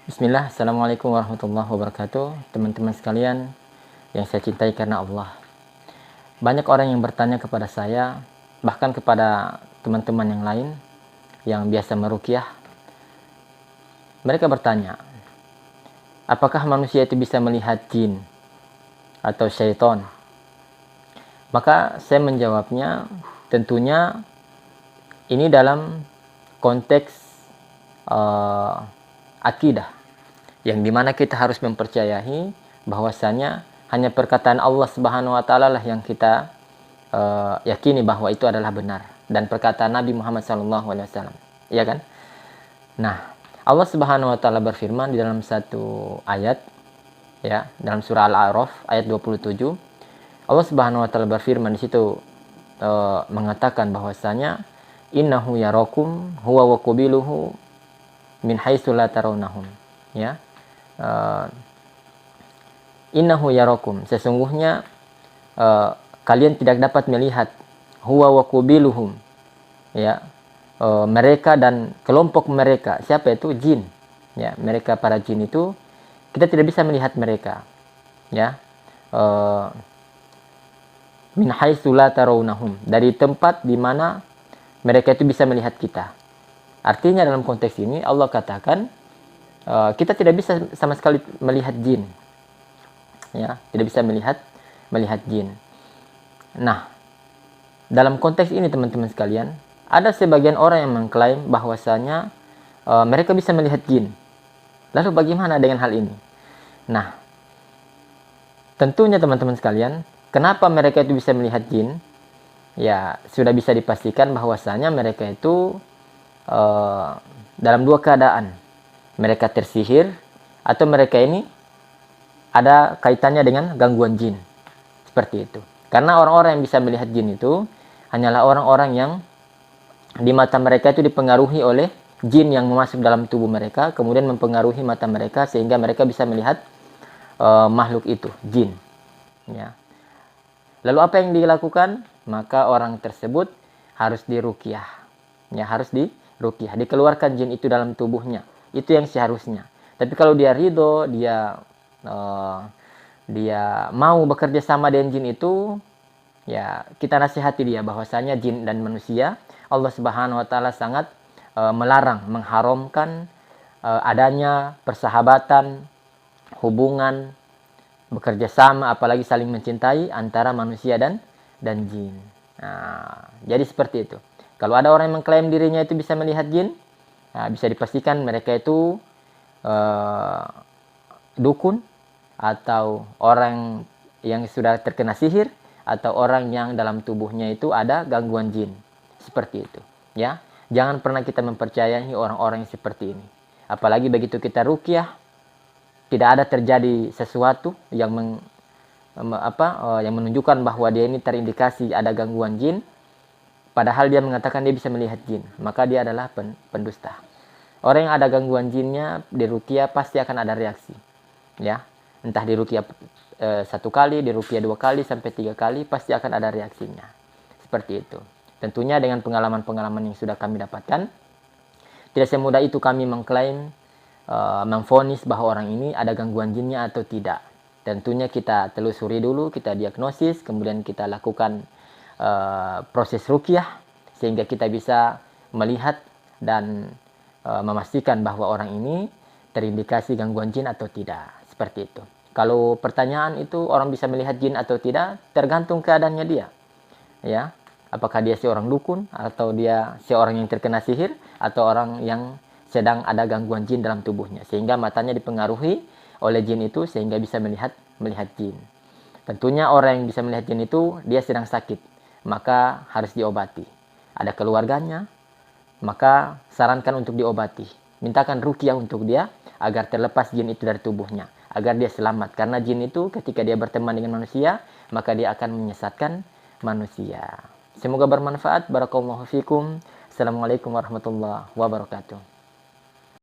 Bismillah, Assalamualaikum warahmatullahi wabarakatuh. Teman-teman sekalian yang saya cintai karena Allah. Banyak orang yang bertanya kepada saya, bahkan kepada teman-teman yang lain yang biasa meruqyah. Mereka bertanya, apakah manusia itu bisa melihat jin atau syaitan? Maka saya menjawabnya, tentunya ini dalam konteks akidah, yang dimana kita harus mempercayai bahwasanya hanya perkataan Allah Subhanahu wa taala lah yang kita yakini bahwa itu adalah benar, dan perkataan Nabi Muhammad SAW, ya kan? Nah, Allah Subhanahu wa taala berfirman di dalam satu ayat, ya, dalam surah Al-A'raf ayat 27. Allah Subhanahu wa taala berfirman di situ mengatakan bahwasanya innahu yarakum huwa wa qabiluhu min haitsu la tarawnahum, ya. Innahu yarakum, sesungguhnya kalian tidak dapat melihat, huwa wa qabiluhum, ya, mereka dan kelompok mereka. Siapa itu? Jin, ya, mereka para jin itu kita tidak bisa melihat mereka, ya. Min haitsu la tarawnahum, dari tempat di mana mereka itu bisa melihat kita. Artinya dalam konteks ini Allah katakan kita tidak bisa sama sekali melihat jin, ya, tidak bisa melihat jin. Nah, dalam konteks ini teman-teman sekalian, ada sebagian orang yang mengklaim bahwasanya mereka bisa melihat jin. Lalu bagaimana dengan hal ini? Nah, tentunya teman-teman sekalian, kenapa mereka itu bisa melihat jin? Ya, sudah bisa dipastikan bahwasanya mereka itu dalam dua keadaan. Mereka tersihir atau mereka ini ada kaitannya dengan gangguan jin. Seperti itu. Karena orang-orang yang bisa melihat jin itu hanyalah orang-orang yang di mata mereka itu dipengaruhi oleh jin yang masuk dalam tubuh mereka, kemudian mempengaruhi mata mereka sehingga mereka bisa melihat makhluk itu, jin, ya. Lalu apa yang dilakukan? Maka orang tersebut harus diruqyah, ya, harus diruqyah, dikeluarkan jin itu dalam tubuhnya. Itu yang seharusnya. Tapi kalau dia ridho, dia mau bekerja sama dengan jin itu, ya, kita nasihati dia bahwasanya jin dan manusia, Allah Subhanahu wa taala sangat melarang, mengharamkan adanya persahabatan, hubungan, bekerja sama, apalagi saling mencintai antara manusia dan jin. Nah, jadi seperti itu. Kalau ada orang yang mengklaim dirinya itu bisa melihat jin, nah, bisa dipastikan mereka itu dukun, atau orang yang sudah terkena sihir, atau orang yang dalam tubuhnya itu ada gangguan jin. Seperti itu, ya. Jangan pernah kita mempercayai orang-orang yang seperti ini. Apalagi begitu kita ruqyah, tidak ada terjadi sesuatu yang yang menunjukkan bahwa dia ini terindikasi ada gangguan jin, padahal dia mengatakan dia bisa melihat jin, maka dia adalah pendusta. Orang yang ada gangguan jinnya di ruqyah pasti akan ada reaksi, ya. Entah di ruqyah 1 kali, di ruqyah 2 kali sampai 3 kali, pasti akan ada reaksinya. Seperti itu. Tentunya dengan pengalaman-pengalaman yang sudah kami dapatkan, tidak semudah itu kami mengklaim memvonis bahwa orang ini ada gangguan jinnya atau tidak. Tentunya kita telusuri dulu, kita diagnosis, kemudian kita lakukan proses ruqyah sehingga kita bisa melihat dan memastikan bahwa orang ini terindikasi gangguan jin atau tidak. Seperti itu. Kalau pertanyaan itu orang bisa melihat jin atau tidak, tergantung keadaannya dia, ya. Apakah dia seorang dukun, atau dia seorang yang terkena sihir, atau orang yang sedang ada gangguan jin dalam tubuhnya sehingga matanya dipengaruhi oleh jin itu sehingga bisa melihat jin. Tentunya orang yang bisa melihat jin itu dia sedang sakit, maka harus diobati. Ada keluarganya, maka sarankan untuk diobati. Mintakan ruqyah untuk dia agar terlepas jin itu dari tubuhnya, agar dia selamat. Karena jin itu ketika dia berteman dengan manusia, maka dia akan menyesatkan manusia. Semoga bermanfaat. Barakallahu fikum. Assalamualaikum warahmatullahi wabarakatuh.